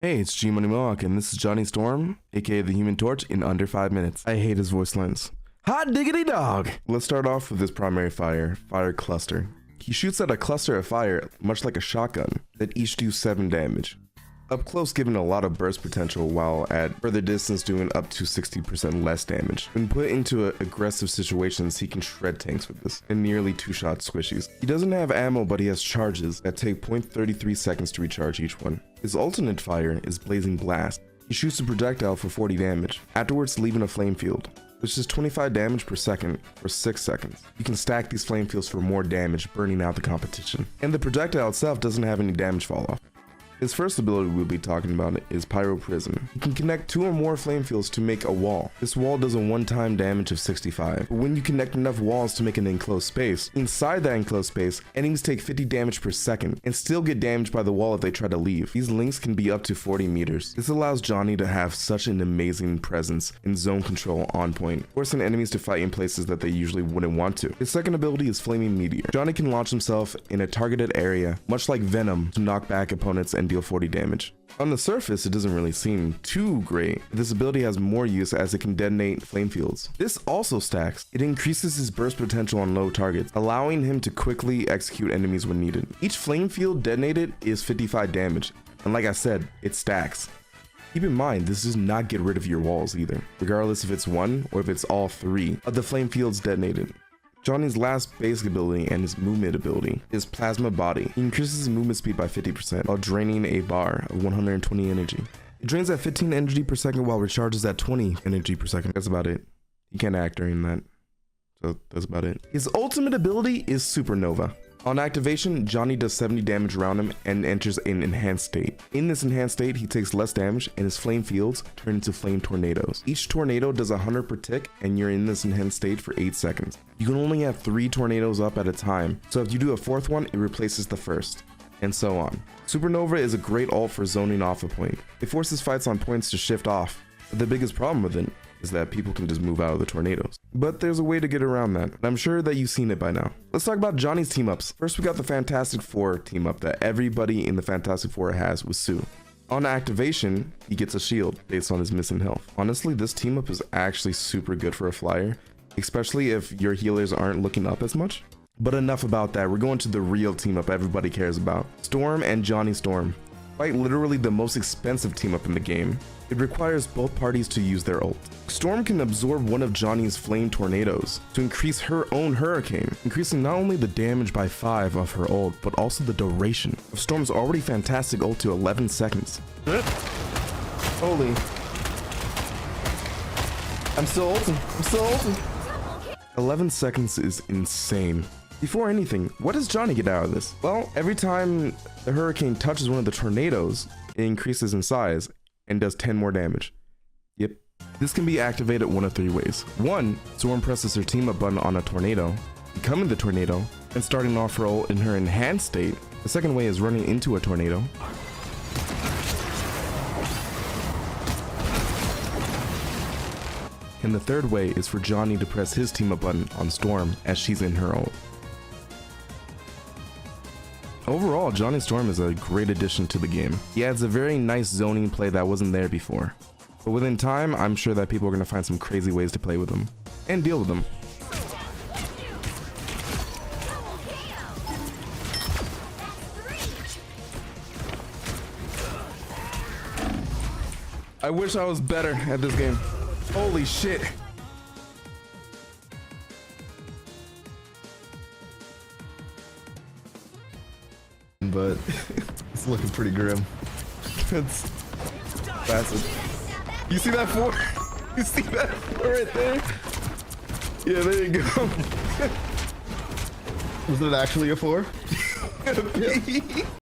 Hey, it's Gmoneymohawk, and this is Johnny Storm, aka the Human Torch, in under 5 minutes. I hate his voice lines. Hot diggity dog! Let's start off with his primary fire cluster. He shoots at a cluster of fire, much like a shotgun, that each do 7 damage. Up close giving a lot of burst potential, while at further distance doing up to 60% less damage. When put into aggressive situations, he can shred tanks with this, and nearly 2-shot squishies. He doesn't have ammo, but he has charges that take 0.33 seconds to recharge each one. His alternate fire is Blazing Blast. He shoots a projectile for 40 damage, afterwards leaving a flame field, which is 25 damage per second for 6 seconds. You can stack these flame fields for more damage, burning out the competition. And the projectile itself doesn't have any damage fall off. His first ability we'll be talking about is Pyro Prism. You can connect 2 or more flame fields to make a wall. This wall does a one-time damage of 65. But when you connect enough walls to make an enclosed space, inside that enclosed space, enemies take 50 damage per second and still get damaged by the wall if they try to leave. These links can be up to 40 meters. This allows Johnny to have such an amazing presence and zone control on point, forcing enemies to fight in places that they usually wouldn't want to. His second ability is Flaming Meteor. Johnny can launch himself in a targeted area, much like Venom, to knock back opponents and deal 40 damage. On the surface, it doesn't really seem too great. This ability has more use as it can detonate flame fields. This also stacks. It increases his burst potential on low targets, allowing him to quickly execute enemies when needed. Each flame field detonated is 55 damage, and like I said, it stacks. Keep in mind, this does not get rid of your walls either, regardless if it's 1 or if it's all 3 of the flame fields detonated. Johnny's last basic ability and his movement ability is Plasma Body. He increases his movement speed by 50% while draining a bar of 120 energy. It drains at 15 energy per second while recharges at 20 energy per second. That's about it. He can't act during that. So that's about it. His ultimate ability is Supernova. On activation, Johnny does 70 damage around him and enters an enhanced state. In this enhanced state, he takes less damage and his flame fields turn into flame tornadoes. Each tornado does 100 per tick and you're in this enhanced state for 8 seconds. You can only have 3 tornadoes up at a time, so if you do a 4th one, it replaces the first, and so on. Supernova is a great ult for zoning off a point. It forces fights on points to shift off, but the biggest problem with it is that people can just move out of the tornadoes. But there's a way to get around that, and I'm sure that you've seen it by now. Let's talk about Johnny's team ups. First, we got the Fantastic Four team up that everybody in the Fantastic Four has with Sue. On activation, he gets a shield based on his missing health. Honestly, this team up is actually super good for a flyer, especially if your healers aren't looking up as much. But enough about that, we're going to the real team up everybody cares about. Storm and Johnny Storm. Quite literally the most expensive team up in the game. It requires both parties to use their ult. Storm can absorb one of Johnny's flame tornadoes to increase her own hurricane, increasing not only the damage by 5 of her ult, but also the duration of Storm's already fantastic ult to 11 seconds. Holy. I'm still ulting. 11 seconds is insane. Before anything, what does Johnny get out of this? Well, every time the hurricane touches one of the tornadoes, it increases in size and does 10 more damage. Yep. This can be activated one of 3 ways. 1, Storm presses her team up button on a tornado, becoming the tornado, and starting off her ult in her enhanced state. The second way is running into a tornado. And the third way is for Johnny to press his team up button on Storm as she's in her ult. Overall, Johnny Storm is a great addition to the game. He adds a very nice zoning play that wasn't there before. But within time, I'm sure that people are going to find some crazy ways to play with him and deal with him. I wish I was better at this game. Holy shit. But it's looking pretty grim. It's massive. You see that 4? You see that 4 right there? Yeah, there you go. Was it actually a 4?